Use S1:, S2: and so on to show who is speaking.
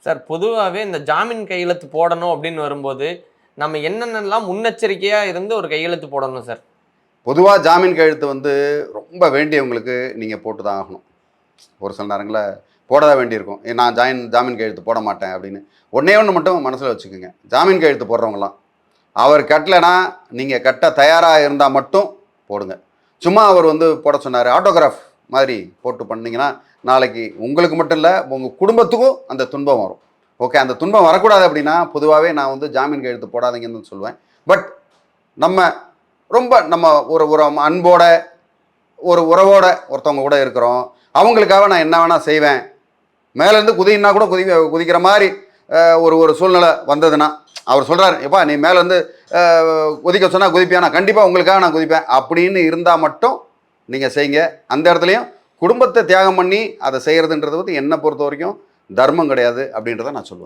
S1: Sir பொதுவாகவே இந்த ஜாமீன் கையெழுத்து போடணும் அப்படின்னு வரும்போது நம்ம என்னென்னலாம் முன்னெச்சரிக்கையாக இருந்து ஒரு கையெழுத்து போடணும் சார்?
S2: பொதுவாக ஜாமீன் கையெழுத்து வந்து ரொம்ப வேண்டியவங்களுக்கு நீங்கள் போட்டு தான் ஆகணும். ஒரு சில நேரங்களில் போட தான் வேண்டியிருக்கும். நான் ஜாமீன் கையெழுத்து போட மாட்டேன் அப்படின்னு. ஒன்றே ஒன்று மட்டும் மனசில் வச்சுக்கோங்க. ஜாமீன் கையெழுத்து போடுறவங்களாம் அவர் கட்டலைன்னா நீங்கள் கட்ட தயாராக இருந்தால் மட்டும் போடுங்க. சும்மா அவர் வந்து போட சொன்னார் ஆட்டோகிராஃப் மாதிரி போட்டு பண்ணிங்கன்னா நாளைக்கு உங்களுக்கு மட்டும் இல்லை உங்கள் குடும்பத்துக்கும் அந்த துன்பம் வரும். ஓகே, அந்த துன்பம் வரக்கூடாது அப்படின்னா பொதுவாகவே நான் வந்து ஜாமீன் கையெழுத்து போடாதீங்கன்னு சொல்லுவேன். பட் நம்ம ஒரு ஒரு அன்போட ஒரு உறவோட ஒருத்தவங்க கூட இருக்கிறோம், அவங்களுக்காக நான் என்ன வேணால் செய்வேன், மேலேருந்து குதின்னா கூட குதிக்கிற மாதிரி ஒரு சூழ்நிலை வந்ததுன்னா அவர் சொல்கிறார், எப்பா நீ மேலேருந்து குதிக்க சொன்னால் குதிப்பேன், நான் கண்டிப்பாக உங்களுக்காக நான் குதிப்பேன் அப்படின்னு இருந்தால் மட்டும் நீங்கள் செய்யுங்க. அந்த இடத்துலையும் குடும்பத்தை தியாகம் பண்ணி அதை செய்கிறதுன்றது வந்து என்னை பொறுத்த வரைக்கும் தர்மம் கிடையாது அப்படின்றத நான் சொல்லுவேன்.